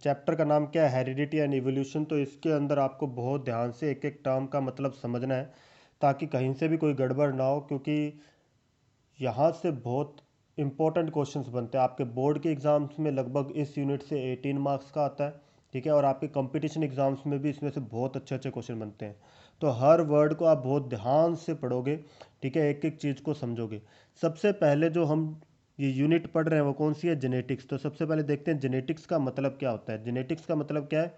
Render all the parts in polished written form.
Chapter का नाम क्या है, हेरिडिटी एंड इवोल्यूशन। तो इसके अंदर आपको बहुत ध्यान से एक एक टर्म का मतलब समझना है ताकि कहीं से भी कोई गड़बड़ ना हो, क्योंकि यहाँ से बहुत इंपॉर्टेंट क्वेश्चंस बनते हैं। आपके बोर्ड के एग्ज़ाम्स में लगभग इस यूनिट से 18 मार्क्स का आता है, ठीक है, और आपके कंपटीशन एग्ज़ाम्स में भी इसमें से बहुत अच्छे अच्छे क्वेश्चन बनते हैं। तो हर वर्ड को आप बहुत ध्यान से पढ़ोगे, ठीक है, एक एक चीज़ को समझोगे। सबसे पहले जो हम ये यूनिट पढ़ रहे हैं वो कौन सी है, जेनेटिक्स। तो सबसे पहले देखते हैं जेनेटिक्स का मतलब क्या होता है। जेनेटिक्स का मतलब क्या है,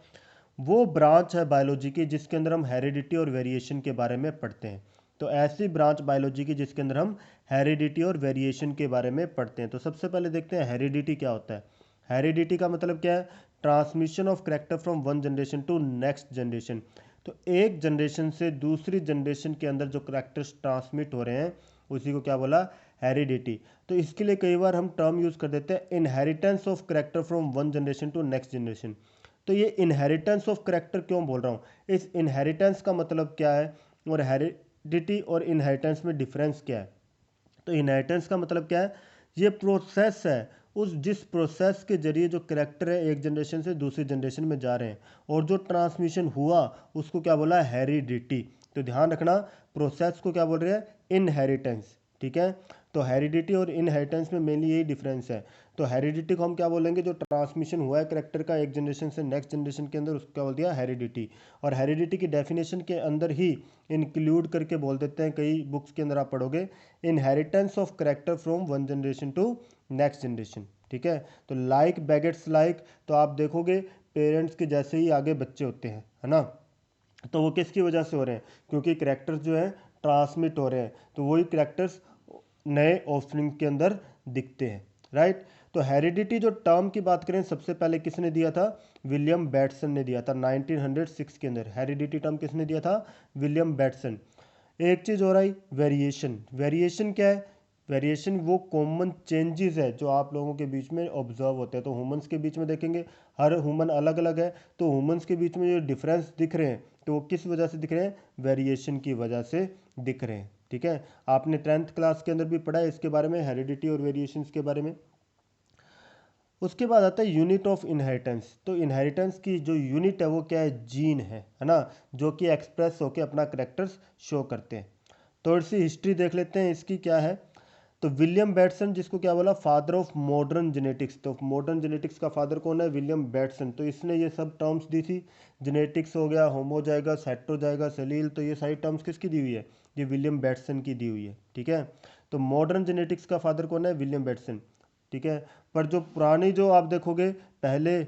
वो ब्रांच है बायोलॉजी की जिसके अंदर हम हेरिडिटी और वेरिएशन के बारे में पढ़ते हैं। तो ऐसी ब्रांच बायोलॉजी की जिसके अंदर हम हेरिडिटी और वेरिएशन के बारे में पढ़ते हैं। तो सबसे पहले देखते हैं हेरिडिटी क्या होता है। हेरिडिटी का मतलब क्या है, transmission of character from one generation to next generation. तो एक जनरेशन से दूसरी जनरेशन के अंदर जो करेक्टर्स ट्रांसमिट हो रहे हैं उसी को क्या बोला, हेरिडिटी। तो इसके लिए कई बार हम टर्म यूज कर देते हैं inheritance of character from one generation to next generation. तो ये इनहेरिटेंस ऑफ करेक्टर क्यों बोल रहा हूँ, इस इनहेरिटेंस का मतलब क्या है और हेरिडिटी और इनहेरिटेंस में डिफरेंस क्या है। तो इनहेरिटेंस का मतलब क्या है, ये प्रोसेस है, उस जिस प्रोसेस के जरिए जो करेक्टर है एक जनरेशन से दूसरी जनरेशन में जा रहे हैं, और जो ट्रांसमिशन हुआ उसको क्या बोला, हेरिडिटी। तो ध्यान रखना, प्रोसेस को क्या बोल रहे हैं, इनहेरिटेंस, ठीक है। तो हेरिडिटी और इनहेरिटेंस में मेनली यही डिफरेंस है। तो हेरिडिटी को हम क्या बोलेंगे, जो ट्रांसमिशन हुआ है करेक्टर का एक जनरेशन से नेक्स्ट जनरेशन के अंदर, उसको क्या बोल दिया, हेरिडिटी। और हेरिडिटी की डेफिनेशन के अंदर ही इंक्लूड करके बोल देते हैं, कई बुक्स के अंदर आप पढ़ोगे, inheritance of character from one generation to next generation, ठीक है। तो लाइक बैगेट्स लाइक, तो आप देखोगे पेरेंट्स के जैसे ही आगे बच्चे होते हैं, है ना। तो वो किसकी वजह से हो रहे हैं, क्योंकि करेक्टर्स जो हैं ट्रांसमिट हो रहे हैं, तो वही करेक्टर्स नए ऑफस्प्रिंग के अंदर दिखते हैं, राइट। तो हेरिडिटी जो टर्म की बात करें, सबसे पहले किसने दिया था, विलियम बैटसन ने दिया था 1906 के अंदर। हेरिडिटी टर्म किसने दिया था, विलियम बैटसन। एक चीज़ हो रही, वेरिएशन। वेरिएशन क्या है, वेरिएशन वो कॉमन चेंजेस है जो आप लोगों के बीच में ऑब्जर्व होते हैं। तो ह्यूमंस के बीच में देखेंगे, हर ह्यूमन अलग अलग है, तो ह्यूमंस के बीच में जो डिफरेंस दिख रहे हैं तो वो किस वजह से दिख रहे हैं, वेरिएशन की वजह से दिख रहे हैं, ठीक है। आपने 10th क्लास के अंदर भी पढ़ा है इसके बारे में, हेरिडिटी और वेरिएशंस के बारे में। उसके बाद आता है यूनिट ऑफ इनहेरिटेंस। तो इनहेरिटेंस की जो यूनिट है वो क्या है, जीन है ना, जो कि एक्सप्रेस होकर अपना करेक्टर्स शो करते हैं। थोड़ी सी हिस्ट्री देख लेते हैं इसकी क्या है। तो विलियम बैटसन, जिसको क्या बोला, फादर ऑफ मॉडर्न जेनेटिक्स। तो मॉडर्न जेनेटिक्स का फादर कौन है, विलियम बैटसन। तो इसने ये सब टर्म्स दी थी, जेनेटिक्स हो गया, होमोजाइगस, हेटेरोजाइगस, एलील, तो ये सारी टर्म्स किसकी दी हुई है, ये विलियम बैटसन की दी हुई है, ठीक है। तो मॉडर्न जेनेटिक्स का फादर कौन है, विलियम बैटसन, ठीक है। पर जो पुरानी, जो आप देखोगे पहले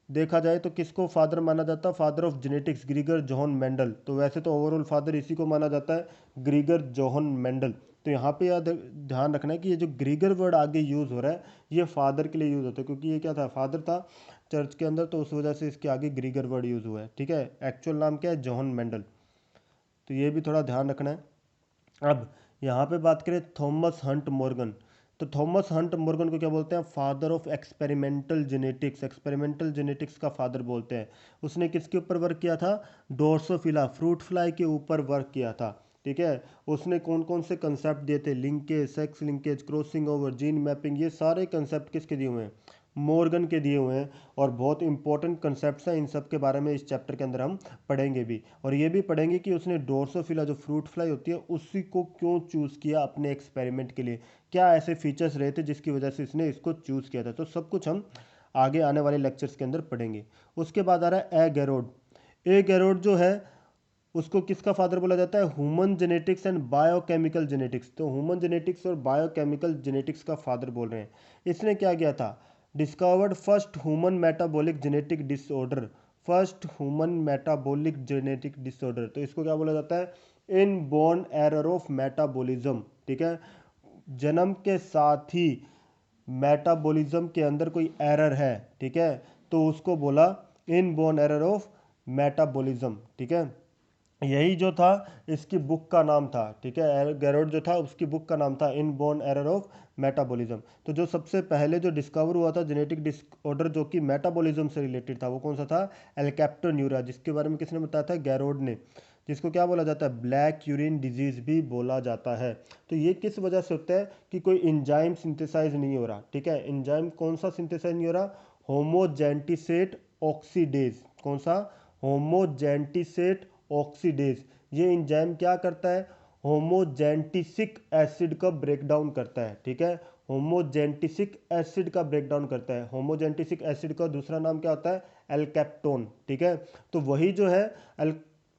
देखा जाए तो किसको फादर माना जाता है, father of genetics, ग्रीगर Johan Mendel. तो वैसे तो ओवरऑल फादर इसी को माना जाता है, ग्रीगर जोहन मेंडल। तो यहाँ पे याद ध्यान रखना है कि ये जो ग्रीगर वर्ड आगे यूज़ हो रहा है ये फादर के लिए यूज़ होता है, क्योंकि ये क्या था, फादर था चर्च के अंदर, तो उस वजह से इसके आगे ग्रीगर वर्ड यूज़ हुआ है, ठीक है। एक्चुअल नाम क्या है, जोहन मेंडल। तो ये भी थोड़ा ध्यान रखना है। अब यहाँ पे बात करें थॉमस हंट मॉर्गन। तो थॉमस हंट मॉर्गन को क्या बोलते हैं, father of experimental genetics. Experimental genetics का फादर बोलते हैं। उसने किसके ऊपर वर्क किया था, ड्रोसोफिला, फ्रूट फ्लाई के ऊपर वर्क किया था, ठीक है। उसने कौन कौन से कंसेप्ट दिए थे, linkage, sex linkage, crossing over, gene mapping, ये सारे कंसेप्ट किसके दिए हुए हैं, मॉर्गन के दिए हुए हैं। और बहुत इंपॉर्टेंट कंसेप्ट्स हैं, इन सब के बारे में इस चैप्टर के अंदर हम पढ़ेंगे भी। और ये भी पढ़ेंगे कि उसने ड्रोसोफिला जो फ्रूट फ्लाई होती है उसी को क्यों चूज़ किया अपने एक्सपेरिमेंट के लिए, क्या ऐसे फीचर्स रहे थे जिसकी वजह से इसने इसको चूज़ किया था। तो सब कुछ हम आगे आने वाले लेक्चर्स के अंदर पढ़ेंगे। उसके बाद आ रहा है ए गैरोड। ए गैरोड जो है उसको किसका फादर बोला जाता है, human genetics and biochemical genetics. तो ह्यूमन जेनेटिक्स और बायोकेमिकल जेनेटिक्स का फादर बोल रहे हैं। इसने क्या किया था, discovered first human metabolic genetic disorder. First human metabolic genetic disorder, तो इसको क्या बोला जाता है, इन बोर्न एरर ऑफ मेटाबॉलिज्म, ठीक है। जन्म के साथ ही मेटाबॉलिज्म के अंदर कोई एरर है, ठीक है, तो उसको बोला इन बोर्न एरर ऑफ मेटाबॉलिज्म, ठीक है। यही जो था इसकी बुक का नाम था, ठीक है। गैरोड जो था उसकी बुक का नाम था इनबॉर्न एरर ऑफ मेटाबॉलिज्म। तो जो सबसे पहले जो डिस्कवर हुआ था जेनेटिक डिसऑर्डर जो कि मेटाबॉलिज्म से रिलेटेड था, वो कौन सा था, एल्केप्टोन्यूरा, जिसके बारे में किसने बताया था, गैरोड ने, जिसको क्या बोला जाता है, ब्लैक यूरिन डिजीज भी बोला जाता है। तो ये किस वजह से होता है कि कोई इंजाइम सिंथेसाइज नहीं हो रहा, ठीक है। इंजाइम कौन सा सिंथेसाइज नहीं हो रहा, होमोजेंटिसेट ऑक्सीडेज। कौन सा? होमोजेंटिसेट ऑक्सीडेज। ये एंजाइम क्या करता है? होमोजेंटिसिक एसिड का ब्रेकडाउन करता है। ठीक है, होमोजेंटिसिक एसिड का ब्रेकडाउन करता है। होमोजेंटिसिक एसिड का दूसरा नाम क्या होता है? एल्केप्टोन। ठीक है, तो वही जो है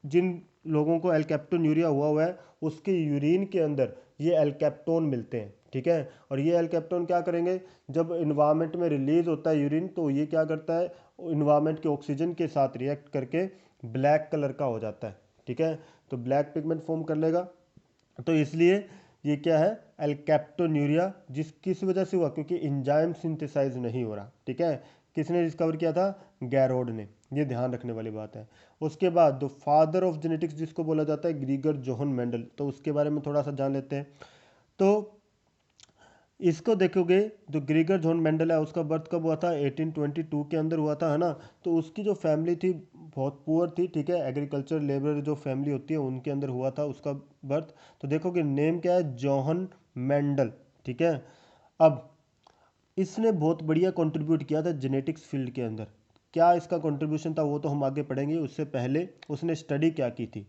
जिन लोगों को एल्केप्टोन्यूरिया हुआ है उसके यूरिन के अंदर ये एल्केप्टोन मिलते हैं। ठीक है, और ये एल्केप्टोन क्या करेंगे? जब इन्वायरमेंट में रिलीज होता है यूरिन, तो ये क्या करता है? इन्वायरमेंट के ऑक्सीजन के साथ रिएक्ट करके ब्लैक कलर का हो जाता है। ठीक है, तो ब्लैक पिगमेंट फॉर्म कर लेगा। तो इसलिए ये क्या है? एल्केप्टोन्यूरिया। किस वजह से हुआ? क्योंकि एंजाइम सिंथेसाइज नहीं हो रहा। ठीक है, किसने डिस्कवर किया था? गैरोड ने। ये ध्यान रखने वाली बात है। उसके बाद द फादर ऑफ जेनेटिक्स जिसको बोला जाता है, ग्रीगर जोहन मेंडल, तो उसके बारे में थोड़ा सा जान लेते हैं। तो इसको देखोगे, जो ग्रीगर जोहन मेंडल है उसका बर्थ कब हुआ था? 1822 के अंदर हुआ था, है ना। तो उसकी जो फैमिली थी बहुत पुअर थी। ठीक है, एग्रीकल्चर लेबर जो फैमिली होती है उनके अंदर हुआ था उसका बर्थ। तो देखोगे नेम क्या है? Johan Mendel. ठीक है, अब इसने बहुत बढ़िया कंट्रीब्यूट किया था जेनेटिक्स फील्ड के अंदर। क्या इसका कंट्रीब्यूशन था वो तो हम आगे पढ़ेंगे, उससे पहले उसने स्टडी क्या की थी।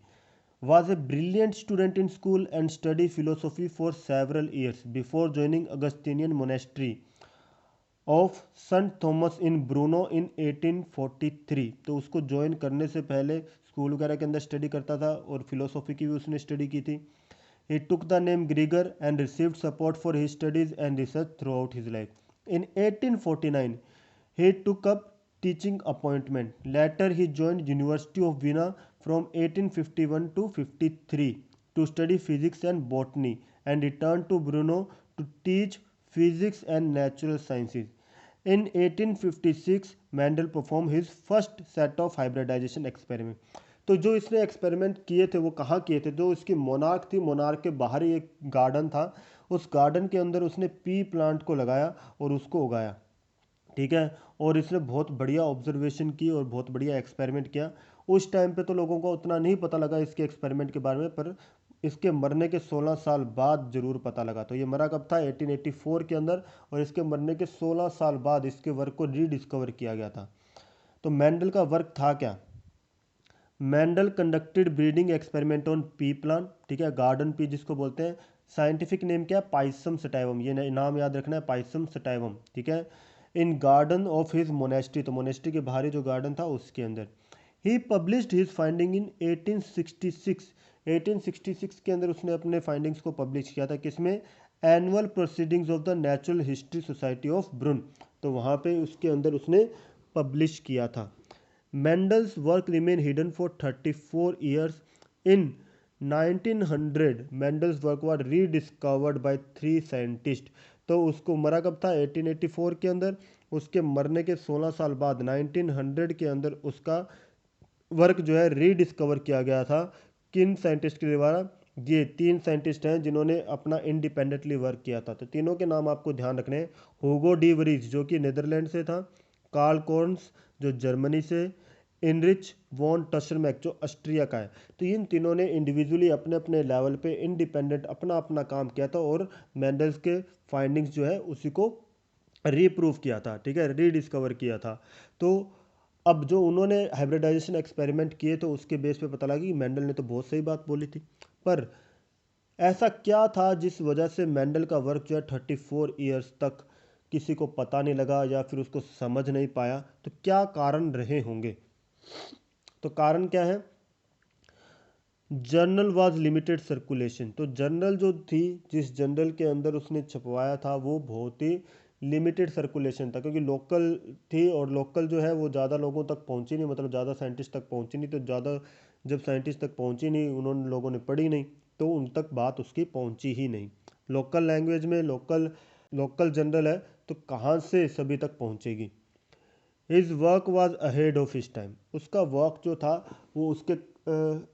Was a brilliant student in school and studied philosophy for several years before joining Augustinian monastery of St. Thomas in Brno in 1843। तो उसको ज्वाइन करने से पहले स्कूल वगैरह के अंदर स्टडी करता था और फिलोसॉफी की भी उसने स्टडी की थी। He took the name Grieger and received support for his studies and research throughout his life. In 1849, he took up teaching appointment. Later, he joined University of Vienna from 1851 to 53 to study physics and botany and returned to Brno to teach physics and natural sciences. In 1856, Mendel performed his first set of hybridization experiment. तो जो इसने experiment किए थे वो कहाँ किए थे? जो इसकी मोनार्क थी, मोनार्क के बाहर ही एक गार्डन था, उस गार्डन के अंदर उसने पी प्लांट को लगाया और उसको उगाया। ठीक है, और इसने बहुत बढ़िया ऑब्जर्वेशन की और बहुत बढ़िया एक्सपेरिमेंट किया। उस टाइम पे तो लोगों को उतना नहीं पता लगा इसके एक्सपेरिमेंट के बारे में, पर इसके मरने के 16 साल बाद जरूर पता लगा। तो ये मरा कब था? 1884 के अंदर, और इसके मरने के 16 साल बाद इसके वर्क को रीडिस्कवर किया गया था। तो मेंडल का वर्क था क्या? Mendel conducted breeding experiment on P plant. ठीक है, गार्डन पी जिसको बोलते हैं। साइंटिफिक नेम क्या है? Pisum sativum. ये नाम याद रखना है, पाइसम सटाइवम। ठीक है, इन गार्डन ऑफ हिज मोनेस्ट्री, तो मोनेस्ट्री के बाहरी जो गार्डन था उसके अंदर। ही पब्लिश्ड हिज फाइंडिंग इन 1866। 1866 के अंदर उसने अपने फाइंडिंग्स को पब्लिश किया था। किसमें? Annual proceedings of the natural history society of Brunn. तो वहाँ पे उसके अंदर उसने पब्लिश किया था। Mendel's work remained hidden for 34 years. In 1900, Mendel's work was rediscovered by 3 scientists. तो उसको मरा कब था? 1884 के अंदर। उसके मरने के 16 साल बाद 1900 के अंदर उसका वर्क जो है रीडिस्कवर किया गया था। किन साइंटिस्ट के द्वारा? ये 3 साइंटिस्ट हैं जिन्होंने अपना इंडिपेंडेंटली वर्क किया था। तो तीनों के नाम आपको ध्यान रखने हैं। हुगो डी वरीज जो कि नीदरलैंड से था, कार्ल कॉर्न्स जो जर्मनी से, इनरिच वॉन टशरमैक जो ऑस्ट्रिया का है। तो इन तीनों ने इंडिविजुअली अपने अपने लेवल पे इंडिपेंडेंट अपना अपना काम किया था और मेंडल्स के फाइंडिंग्स जो है उसी को रीप्रूव किया था। ठीक है, रीडिस्कवर किया था। तो अब जो उन्होंने हाइब्रिडाइजेशन एक्सपेरिमेंट किए तो उसके बेस पे पता लगा कि मेंडल ने तो बहुत सही बात बोली थी। पर ऐसा क्या था जिस वजह से मेंडल का वर्क जो है 34 ईयर्स तक किसी को पता नहीं लगा या फिर उसको समझ नहीं पाया? तो क्या कारण रहे होंगे? तो कारण क्या है? Journal was limited circulation. तो जर्नल जो थी, जिस जर्नल के अंदर उसने छपवाया था वो बहुत ही लिमिटेड सर्कुलेशन था, क्योंकि लोकल थी और लोकल जो है वो ज़्यादा लोगों तक पहुंची नहीं, मतलब ज़्यादा साइंटिस्ट तक पहुंची नहीं। तो ज़्यादा जब साइंटिस्ट तक पहुंची नहीं, उन्होंने लोगों ने पढ़ी नहीं, तो उन तक बात उसकी पहुंची ही नहीं। लोकल लैंग्वेज में लोकल लोकल जर्नल है तो कहाँ से सभी तक पहुंचेगी? His work was ahead of his time. उसका वर्क जो था वो उसके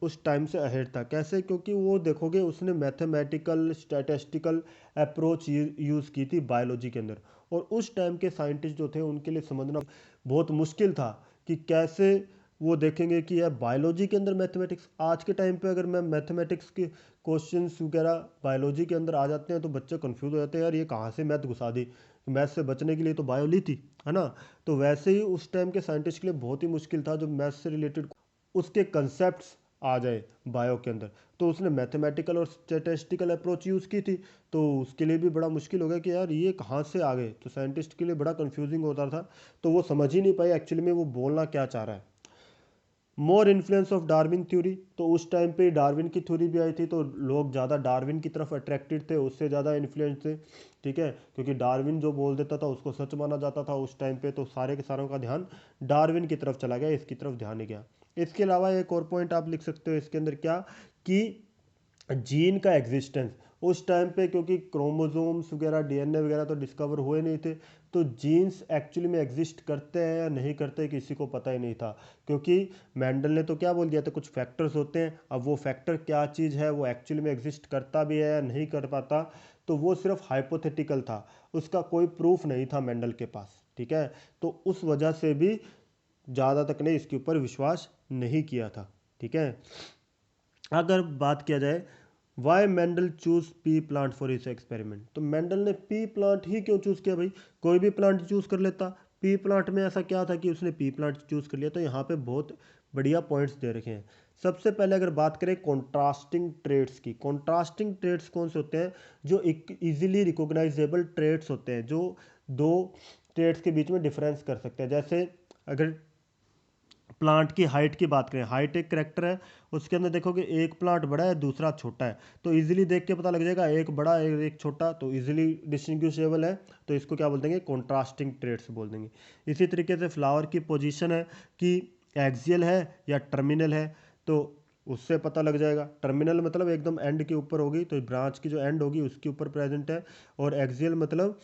उस टाइम से अहेड था। कैसे? क्योंकि वो देखोगे उसने मैथमेटिकल स्टैटिस्टिकल अप्रोच यूज़ की थी बायोलॉजी के अंदर, और उस टाइम के साइंटिस्ट जो थे उनके लिए समझना बहुत मुश्किल था कि कैसे वो देखेंगे कि यार बायोलॉजी के अंदर मैथमेटिक्स। आज के टाइम पे अगर मैं मैथमेटिक्स के क्वेश्चंस वगैरह बायोलॉजी के अंदर आ जाते हैं तो बच्चे कंफ्यूज हो जाते हैं, यार ये कहाँ से मैथ घुसा दी। मैथ्स से बचने के लिए तो बायो ली थी, है ना। तो वैसे ही उस टाइम के साइंटिस्ट के लिए बहुत ही मुश्किल था जो मैथ्स से रिलेटेड उसके कंसेप्ट्स आ जाए बायो के अंदर। तो उसने मैथमेटिकल और स्टैटिस्टिकल अप्रोच यूज़ की थी। तो उसके लिए भी बड़ा मुश्किल हो गया कि यार ये कहाँ से आ गए, तो साइंटिस्ट के लिए बड़ा कंफ्यूजिंग होता था। तो वो समझ ही नहीं पाए एक्चुअली में वो बोलना क्या चाह रहा है। मोर इन्फ्लुएंस ऑफ डार्विन थ्योरी, तो उस टाइम पे डार्विन की थ्योरी भी आई थी, तो लोग ज़्यादा डार्विन की तरफ अट्रैक्टेड थे, उससे ज़्यादा इन्फ्लुएंस थे। ठीक है, क्योंकि डार्विन जो बोल देता था उसको सच माना जाता था उस टाइम पे, तो सारे के सारों का ध्यान डार्विन की तरफ चला गया, इसकी तरफ ध्यान नहीं गया। इसके अलावा एक और पॉइंट आप लिख सकते हो इसके अंदर, क्या कि जीन का एग्जिस्टेंस उस टाइम पे, क्योंकि क्रोमोसोम्स वगैरह डीएनए वगैरह तो डिस्कवर हुए नहीं थे, तो जीन्स एक्चुअली में एग्जिस्ट करते हैं या नहीं करते किसी को पता ही नहीं था। क्योंकि मेंडल ने तो क्या बोल दिया था, कुछ फैक्टर्स होते हैं, अब वो फैक्टर क्या चीज़ है, वो एक्चुअली में एग्जिस्ट करता भी है या नहीं कर पाता, तो वो सिर्फ हाइपोथेटिकल था, उसका कोई प्रूफ नहीं था मेंडल के पास। ठीक है, तो उस वजह से भी ज़्यादा तक ने इसके ऊपर विश्वास नहीं किया था। ठीक है, अगर बात किया जाए why Mendel choose pea plant for his experiment, तो मेंडल ने पी प्लांट ही क्यों चूज किया भाई, कोई भी प्लांट चूज कर लेता, पी प्लांट में ऐसा क्या था कि उसने पी प्लांट चूज कर लिया। तो यहाँ पे बहुत बढ़िया पॉइंट्स दे रखे हैं। सबसे पहले अगर बात करें कॉन्ट्रास्टिंग ट्रेड्स की, कॉन्ट्रास्टिंग ट्रेड्स कौन से होते हैं, जो एक इजीली रिकॉग्नाइजेबल ट्रेड्स होते हैं, जो दो ट्रेड्स के बीच में डिफरेंस कर सकते हैं। जैसे अगर प्लांट की हाइट की बात करें, हाइट एक करेक्टर है, उसके अंदर देखोगे एक प्लांट बड़ा है दूसरा छोटा है, तो इजीली देख के पता लग जाएगा एक बड़ा एक छोटा, तो इजीली डिस्टिंग्विशेबल है, तो इसको क्या बोल देंगे, कॉन्ट्रास्टिंग ट्रेड्स बोल देंगे। इसी तरीके से फ्लावर की पोजीशन है कि एक्सियल है या टर्मिनल है, तो उससे पता लग जाएगा। टर्मिनल मतलब एकदम एंड के ऊपर होगी, तो ब्रांच की जो एंड होगी उसके ऊपर प्रेजेंट है, और एक्सियल मतलब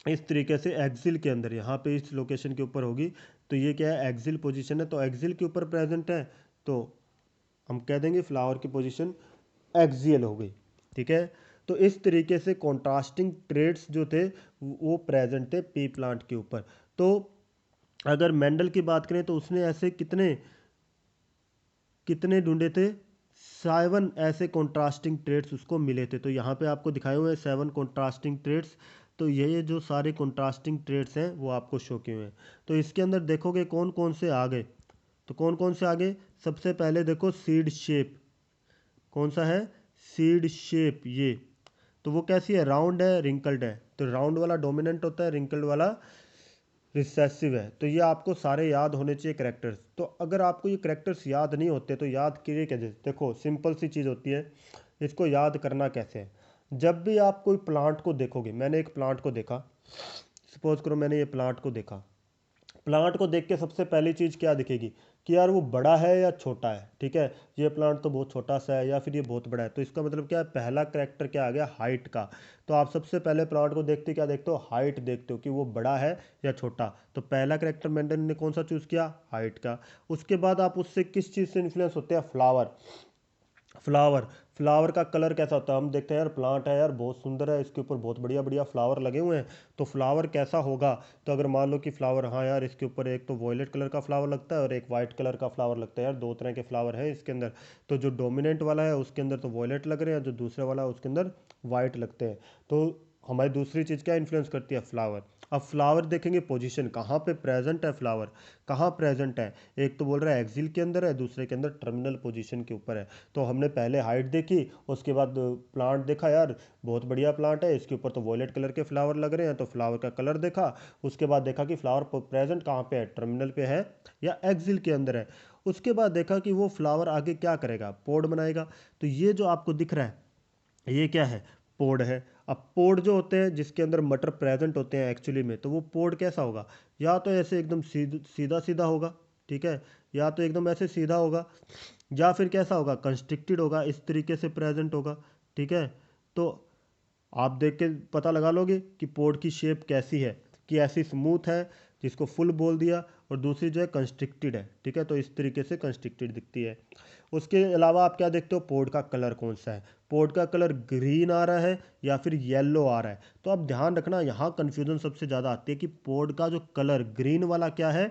इस तरीके से एक्सिल के अंदर यहाँ पे इस लोकेशन के ऊपर होगी, तो ये क्या है, एक्सिल पोजीशन है, तो एक्सिल के ऊपर प्रेजेंट है, तो हम कह देंगे फ्लावर की पोजीशन एक्सियल हो गई। ठीक है, तो इस तरीके से कॉन्ट्रास्टिंग ट्रेड्स जो थे वो प्रेजेंट थे पी प्लांट के ऊपर। तो अगर मेंडल की बात करें तो उसने ऐसे कितने कितने ढूंढे थे, 7 ऐसे कॉन्ट्रास्टिंग ट्रेड्स उसको मिले थे। तो यहाँ पे आपको दिखाए हुए हैं 7 कॉन्ट्रास्टिंग ट्रेड्स, तो ये जो सारे कॉन्ट्रास्टिंग ट्रेड्स हैं वो आपको शो किए हुए हैं। तो इसके अंदर देखोगे कौन कौन से आ गए, तो कौन कौन से आ गए, सबसे पहले देखो सीड शेप, कौन सा है, सीड शेप, ये तो वो कैसी है, राउंड है रिंकल्ड है, तो राउंड वाला डोमिनेंट होता है, रिंकल्ड वाला रिसेसिव है। तो ये आपको सारे याद होने चाहिए करेक्टर्स। तो अगर आपको ये करेक्टर्स याद नहीं होते तो याद करिए कैसे, देखो सिंपल सी चीज़ होती है, इसको याद करना कैसे है। जब भी आप कोई प्लांट को देखोगे, मैंने एक प्लांट को देखा, सपोज करो मैंने ये प्लांट को देखा, प्लांट को देख के सबसे पहली चीज़ क्या दिखेगी कि यार वो बड़ा है या छोटा है। ठीक है, ये प्लांट तो बहुत छोटा सा है या फिर ये बहुत बड़ा है, तो इसका मतलब क्या है, पहला करेक्टर क्या आ गया, हाइट का। तो आप सबसे पहले प्लांट को देखते क्या देखते हो, हाइट देखते हो कि वो बड़ा है या छोटा। तो पहला करेक्टर मेंडल ने कौन सा चूज़ किया, हाइट का। उसके बाद आप उससे किस चीज़ से इन्फ्लुएंस होते हैं, फ्लावर, फ्लावर, फ्लावर का कलर कैसा होता है, हम देखते हैं यार प्लांट है यार बहुत सुंदर है, इसके ऊपर बहुत बढ़िया बढ़िया फ्लावर लगे हुए हैं, तो फ्लावर कैसा होगा। तो अगर मान लो कि फ्लावर, हाँ यार इसके ऊपर एक तो वॉयलेट कलर का फ्लावर लगता है और एक वाइट कलर का फ्लावर लगता है, यार दो तरह के फ्लावर हैं इसके अंदर, तो जो डोमिनेंट वाला है उसके अंदर तो वॉयलेट लग रहे हैं, जो दूसरे वाला है उसके अंदर वाइट लगते हैं। तो हमारी दूसरी चीज़ क्या इन्फ्लुएंस करती है, फ्लावर। अब फ्लावर देखेंगे पोजीशन कहाँ पे प्रेजेंट है, फ्लावर कहाँ प्रेजेंट है, एक तो बोल रहा है एक्सिल के अंदर है, दूसरे के अंदर टर्मिनल पोजीशन के ऊपर है। तो हमने पहले हाइट देखी, उसके बाद प्लांट देखा, यार बहुत बढ़िया प्लांट है, इसके ऊपर तो वॉयलेट कलर के फ्लावर लग रहे हैं, तो फ्लावर का कलर देखा। उसके बाद देखा कि फ्लावर प्रेजेंट कहाँ पे है, टर्मिनल पे है या एक्सिल के अंदर है। उसके बाद देखा कि वो फ्लावर आगे क्या करेगा, पोड बनाएगा। तो ये जो आपको दिख रहा है ये क्या है, पोड है। अब पोड जो होते हैं जिसके अंदर मटर प्रेजेंट होते हैं एक्चुअली में, तो वो पोड कैसा होगा, या तो ऐसे एकदम सीधा सीधा होगा, ठीक है, या तो एकदम ऐसे सीधा होगा, या फिर कैसा होगा, कंस्ट्रिक्टेड होगा, इस तरीके से प्रेजेंट होगा। ठीक है, तो आप देख के पता लगा लोगे कि पोड की शेप कैसी है, कि ऐसी स्मूथ है जिसको फुल बोल दिया, और दूसरी जो है कंस्ट्रिक्टेड है। ठीक है, तो इस तरीके से कंस्ट्रिक्टेड दिखती है। उसके अलावा आप क्या देखते हो, पोड का कलर कौन सा है, पोड का कलर ग्रीन आ रहा है या फिर येलो आ रहा है। तो आप ध्यान रखना यहाँ कन्फ्यूजन सबसे ज़्यादा आती है कि पोड का जो कलर ग्रीन वाला क्या है,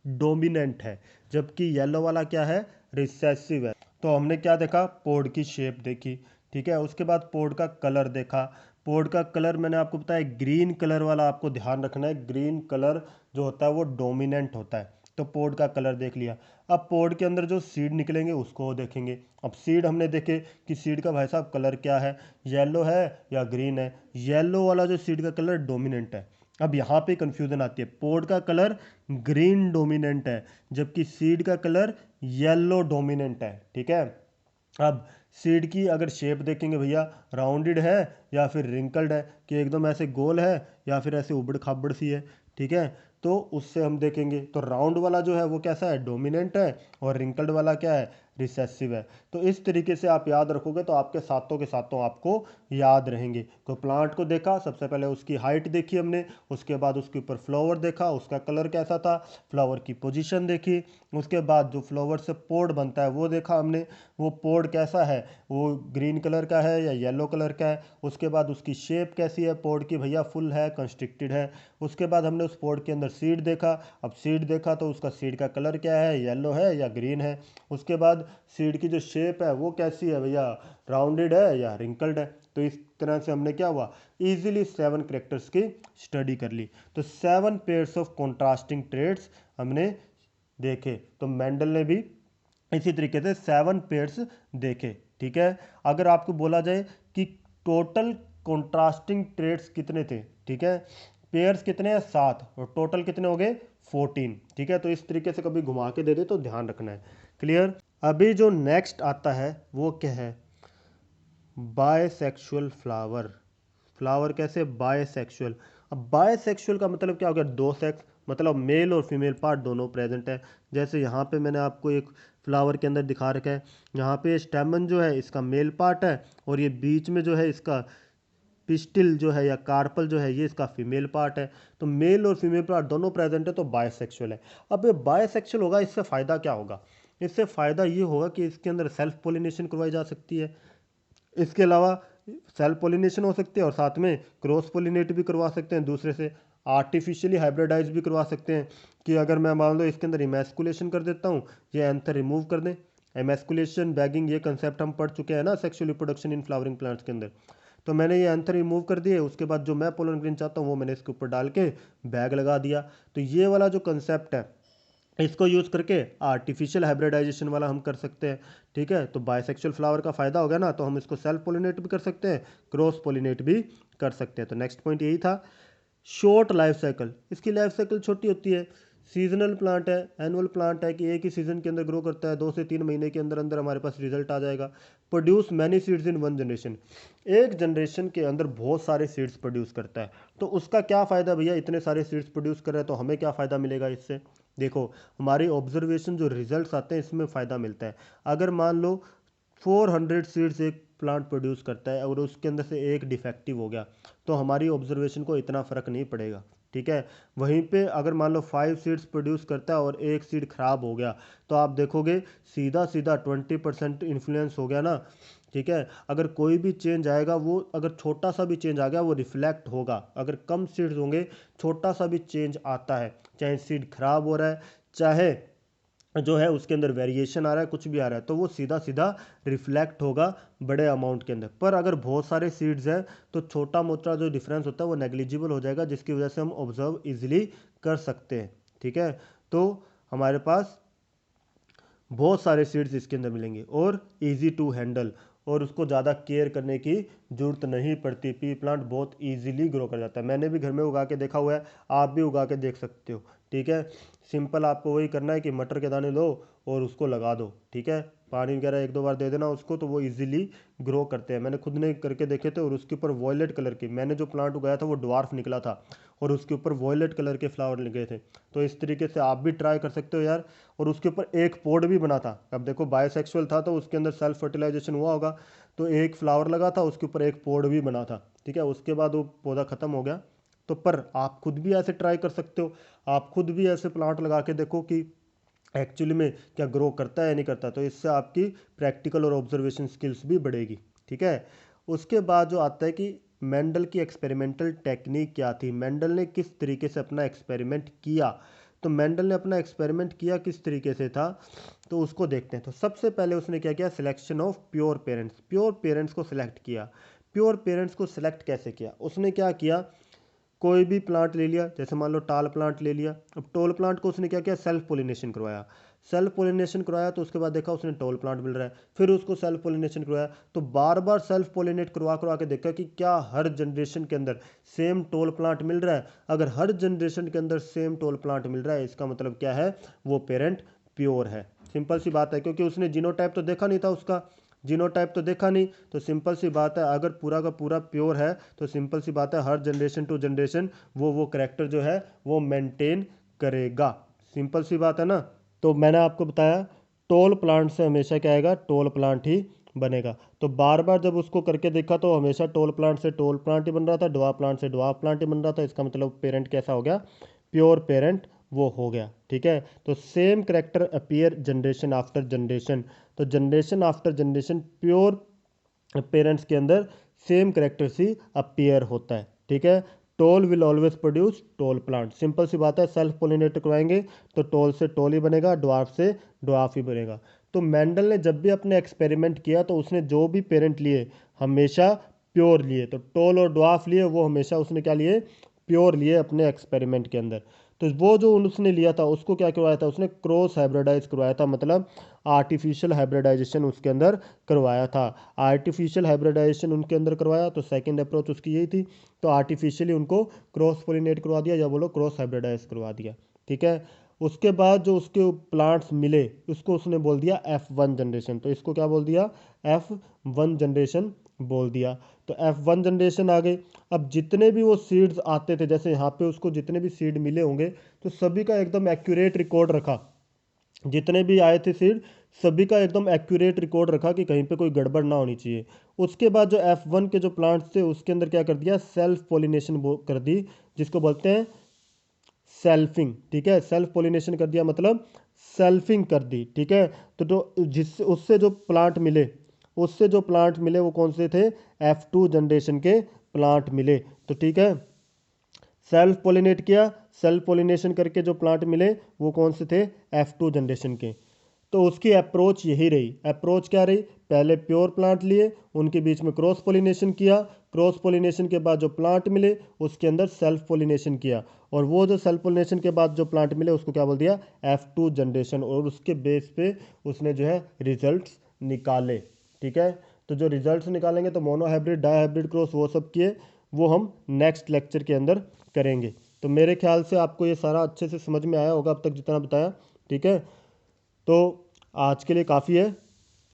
डोमिनेंट है, जबकि येलो वाला क्या है, रिसेसिव है। तो हमने क्या देखा, पोड की शेप देखी, ठीक है, उसके बाद पोड का कलर देखा, पोड का कलर मैंने आपको बताया ग्रीन कलर वाला आपको ध्यान रखना है, ग्रीन कलर जो होता है वो डोमिनेंट होता है। तो पोड का कलर देख लिया। अब पोड के अंदर जो सीड निकलेंगे उसको देखेंगे। अब सीड हमने देखे कि सीड का भाई साहब कलर क्या है, येलो है या ग्रीन है। येलो वाला जो सीड का कलर डोमिनेंट है। अब यहाँ पे कंफ्यूजन आती है, पोड का कलर ग्रीन डोमिनेंट है जबकि सीड का कलर येलो डोमिनेंट है। ठीक है। अब सीड की अगर शेप देखेंगे भैया, राउंडेड है या फिर रिंकल्ड है, कि एकदम ऐसे गोल है या फिर ऐसे उबड़ खाबड़ सी है। ठीक है। तो उससे हम देखेंगे तो राउंड वाला जो है वो कैसा है, डोमिनेंट है, और रिंकल्ड वाला क्या है, रिसेसिव है। तो इस तरीके से आप याद रखोगे तो आपके सातों के सातों आपको याद रहेंगे। तो प्लांट को देखा, सबसे पहले उसकी हाइट देखी हमने, उसके बाद उसके ऊपर फ्लावर देखा, उसका कलर कैसा था, फ्लावर की पोजीशन देखी, उसके बाद जो फ्लावर से पोड बनता है वो देखा हमने, वो पोड कैसा है, वो ग्रीन कलर का है या येलो कलर का है। उसके बाद उसकी शेप कैसी है पोड की, भैया फुल है, कंस्ट्रिक्टेड है। उसके बाद हमने उस पोड के अंदर सीड देखा। अब सीड देखा तो उसका सीड का कलर क्या है, येलो है या ग्रीन है। उसके बाद सीड की जो शेप है वो कैसी है भैया, राउंडेड है या रिंकल्ड है। तो इस तरह से हमने क्या हुआ, इजीली 7 करेक्टर्स की स्टडी कर ली। तो 7 पेयर्स ऑफ कॉन्ट्रास्टिंग ट्रेड्स हमने देखे। तो मेंडल ने भी इसी तरीके से 7 पेयर्स देखे। ठीक है। अगर आपको बोला जाए कि टोटल कॉन्ट्रास्टिंग ट्रेड्स कितने थे, ठीक है, पेयर्स कितने हैं 7 और टोटल कितने हो गए 14। ठीक है। तो इस तरीके से कभी घुमा के दे दे तो ध्यान रखना है। क्लियर। अभी जो नेक्स्ट आता है वो क्या है, बायसेक्सुअल फ्लावर। फ्लावर कैसे, बायसेक्सुअल। अब बायसेक्सुअल का मतलब क्या हो गया, दो सेक्स, मतलब मेल और फीमेल पार्ट दोनों प्रेजेंट है। जैसे यहाँ पे मैंने आपको एक फ्लावर के अंदर दिखा रखा है, यहाँ पे स्टेमन जो है इसका मेल पार्ट है, और ये बीच में जो है इसका पिस्टिल जो है या कार्पल जो है ये इसका फीमेल पार्ट है। तो मेल और फीमेल पार्ट दोनों प्रेजेंट है, तो बायसेक्सुअल है। अब ये बायसेक्सुअल होगा, इससे फ़ायदा क्या होगा, इससे फ़ायदा ये होगा कि इसके अंदर सेल्फ पोलिनेशन करवाई जा सकती है। इसके अलावा सेल्फ पोलिनेशन हो सकती है और साथ में क्रॉस पोलिनेट भी करवा सकते हैं दूसरे से, आर्टिफिशियली हाइब्रिडाइज भी करवा सकते हैं। कि अगर मैं मान लो इसके अंदर इमेस्कुलेशन कर देता हूँ, ये एंथर रिमूव कर दें, एमेस्कुलेशन बैगिंग ये कंसेप्ट हम पढ़ चुके हैं ना sexual reproduction in flowering plants के अंदर। तो मैंने ये एंथर रिमूव कर दिए, उसके बाद जो मैं पोलन ग्रेन चाहता हूँ वो मैंने इसके ऊपर डाल के बैग लगा दिया। तो ये वाला जो कंसेप्ट है इसको यूज़ करके आर्टिफिशियल हाइब्रिडाइजेशन वाला हम कर सकते हैं। ठीक है। तो बायसेक्सुअल फ्लावर का फ़ायदा हो गया ना, तो हम इसको सेल्फ पोलिनेट भी कर सकते हैं, क्रॉस पोलिनेट भी कर सकते हैं। तो नेक्स्ट पॉइंट यही था। शॉर्ट लाइफ साइकिल, इसकी लाइफ साइकिल छोटी होती है। सीजनल प्लांट है, एनुअल प्लांट है कि एक ही सीजन के अंदर ग्रो करता है, 2 से 3 महीने के अंदर अंदर हमारे पास रिजल्ट आ जाएगा। Produce many seeds in one generation, एक जनरेशन के अंदर बहुत सारे सीड्स प्रोड्यूस करता है। तो उसका क्या फ़ायदा भैया, इतने सारे सीड्स प्रोड्यूस कर रहा है तो हमें क्या फ़ायदा मिलेगा इससे, देखो हमारी ऑब्जर्वेशन जो रिजल्ट्स आते हैं इसमें फ़ायदा मिलता है। अगर मान लो 400 सीड्स एक प्लांट प्रोड्यूस करता है और उसके अंदर से एक डिफेक्टिव हो गया, तो हमारी ऑब्जर्वेशन को इतना फ़र्क नहीं पड़ेगा। ठीक है। वहीं पे अगर मान लो 5 सीड्स प्रोड्यूस करता है और एक सीड खराब हो गया, तो आप देखोगे सीधा सीधा 20% इन्फ्लुएंस हो गया ना। ठीक है। अगर कोई भी चेंज आएगा, वो अगर छोटा सा भी चेंज आ गया वो रिफ्लेक्ट होगा। अगर कम सीड्स होंगे, छोटा सा भी चेंज आता है, चाहे सीड खराब हो रहा है, चाहे जो है उसके अंदर वेरिएशन आ रहा है, कुछ भी आ रहा है, तो वो सीधा सीधा रिफ्लेक्ट होगा बड़े अमाउंट के अंदर। पर अगर बहुत सारे सीड्स हैं तो छोटा मोटा जो डिफरेंस होता है वो नेग्लिजिबल हो जाएगा, जिसकी वजह से हम ऑब्जर्व इजीली कर सकते हैं। ठीक है। तो हमारे पास बहुत सारे सीड्स इसके अंदर मिलेंगे और इजी टू हैंडल, और उसको ज़्यादा केयर करने की ज़रूरत नहीं पड़ती। पी प्लांट बहुत इजीली ग्रो कर जाता है, मैंने भी घर में उगा के देखा हुआ है, आप भी उगा के देख सकते हो। ठीक है। सिंपल आपको वही करना है कि मटर के दाने लो और उसको लगा दो। ठीक है। पानी वगैरह 1-2 बार दे देना उसको, तो वो इजीली ग्रो करते हैं। मैंने खुद ने करके देखे थे, और उसके ऊपर वॉयलेट कलर के, मैंने जो प्लांट उगाया था वो ड्वार्फ निकला था और उसके ऊपर वॉयलेट कलर के फ्लावर लगे थे। तो इस तरीके से आप भी ट्राई कर सकते हो यार। और उसके ऊपर एक पोड भी बना था, अब देखो बायोसेक्सुअल था तो उसके अंदर सेल्फ फर्टिलाइजेशन हुआ होगा, तो एक फ्लावर लगा था, उसके ऊपर एक पोड भी बना था। ठीक है। उसके बाद वो पौधा ख़त्म हो गया। तो पर आप खुद भी ऐसे ट्राई कर सकते हो, आप खुद भी ऐसे प्लांट लगा के देखो कि एक्चुअली में क्या ग्रो करता है या नहीं करता। तो इससे आपकी प्रैक्टिकल और ऑब्जर्वेशन स्किल्स भी बढ़ेगी। ठीक है। उसके बाद जो आता है कि मेंडल की एक्सपेरिमेंटल टेक्निक क्या थी, मेंडल ने किस तरीके से अपना एक्सपेरिमेंट किया। तो मेंडल ने अपना एक्सपेरिमेंट किया किस तरीके से था, तो उसको देखते हैं। तो सबसे पहले उसने क्या किया, selection of pure parents, pure parents को सिलेक्ट किया। प्योर पेरेंट्स को सिलेक्ट कैसे किया, उसने क्या किया, कोई भी प्लांट ले लिया, जैसे मान लो टाल प्लांट ले लिया। अब टोल प्लांट को उसने क्या किया, सेल्फ पोलिनेशन करवाया। सेल्फ पोलिनेशन करवाया तो उसके बाद देखा उसने टोल प्लांट मिल रहा है, फिर उसको सेल्फ पोलिनेशन करवाया, तो बार बार सेल्फ पोलिनेट करवा करवा के देखा कि क्या हर जनरेशन के अंदर सेम टोल प्लांट मिल रहा है। अगर हर जनरेशन के अंदर सेम टोल प्लांट मिल रहा है, इसका मतलब क्या है, वो पेरेंट प्योर है। सिंपल सी बात है, क्योंकि उसने जीनोटाइप तो देखा नहीं था, उसका जीनोटाइप तो देखा नहीं, तो सिंपल सी बात है अगर पूरा का पूरा प्योर है तो सिंपल सी बात है हर जनरेशन टू जनरेशन वो करेक्टर जो है वो मेंटेन करेगा। सिंपल सी बात है ना। तो मैंने आपको बताया टोल प्लांट से हमेशा क्या आएगा, टोल प्लांट ही बनेगा। तो बार बार जब उसको करके देखा तो हमेशा टोल प्लांट से टोल प्लांट ही बन रहा था, ड्वार्फ प्लांट से ड्वार्फ प्लांट ही बन रहा था। इसका मतलब पेरेंट कैसा हो गया, प्योर पेरेंट वो हो गया। ठीक है, तो same character appear generation after generation. तो generation after generation pure parents के अंदर सेम करेक्टर ही अपीयर होता है। ठीक है, tall will always produce tall plant. Simple सी बात है, सेल्फ पोलिनेट करवाएंगे तो टोल से टोल ही बनेगा, ड्वार्फ से ड्वार्फ ही बनेगा। तो मेंडल ने जब भी अपने एक्सपेरिमेंट किया तो उसने जो भी पेरेंट लिए हमेशा प्योर लिए। तो टोल और ड्वार्फ लिए वो हमेशा उसने क्या लिए, प्योर लिए अपने एक्सपेरिमेंट के अंदर। तो वो जो उसने लिया था उसको क्या करवाया था, उसने क्रॉस हाइब्रिडाइज करवाया था, मतलब आर्टिफिशियल हाइब्रिडाइजेशन उसके अंदर करवाया था। आर्टिफिशियल हाइब्रिडाइजेशन उनके अंदर करवाया तो सेकंड अप्रोच उसकी यही थी। तो आर्टिफिशियली उनको क्रॉस पोलिनेट करवा दिया या बोलो क्रॉस हाइब्रिडाइज करवा दिया। ठीक है, उसके बाद जो उसके प्लांट्स मिले उसको उसने बोल दिया F1 जनरेशन। तो इसको क्या बोल दिया, F1 जनरेशन बोल दिया। तो F1 जनरेशन आ गई। अब जितने भी वो सीड्स आते थे, जैसे यहाँ पे उसको जितने भी सीड मिले होंगे तो सभी का एकदम एक्यूरेट रिकॉर्ड रखा। जितने भी आए थे सीड सभी का एकदम एक्यूरेट रिकॉर्ड रखा कि कहीं पे कोई गड़बड़ ना होनी चाहिए। उसके बाद जो F1 के जो प्लांट्स थे उसके अंदर क्या कर दिया, सेल्फ पोलिनेशन कर दी, जिसको बोलते हैं सेल्फिंग। ठीक है, सेल्फ पोलिनेशन कर दिया मतलब सेल्फिंग कर दी। ठीक है, तो जो जिससे उससे जो प्लांट मिले, उससे जो प्लांट मिले वो कौन से थे, F2 जनरेशन के प्लांट मिले। तो ठीक है, सेल्फ पोलिनेट किया, सेल्फ पोलिनेशन करके जो प्लांट मिले वो कौन से थे, F2 जनरेशन के। तो उसकी अप्रोच यही रही। अप्रोच क्या रही, पहले प्योर प्लांट लिए, उनके बीच में क्रॉस पोलिनेशन किया, क्रॉस पोलिनेशन के बाद जो प्लांट मिले उसके अंदर सेल्फ पोलिनेशन किया, और वो जो सेल्फ पोलिनेशन के बाद जो प्लांट मिले उसको क्या बोल दिया, F2 जनरेशन, और उसके बेस पे उसने जो है रिजल्ट्स निकाले। ठीक है, तो जो रिजल्ट्स निकालेंगे तो मोनोहाइब्रिड, डाईहाइब्रिड क्रॉस वो सब किए, वो हम नेक्स्ट लेक्चर के अंदर करेंगे। तो मेरे ख्याल से आपको ये सारा अच्छे से समझ में आया होगा अब तक जितना बताया। ठीक है, तो आज के लिए काफ़ी है।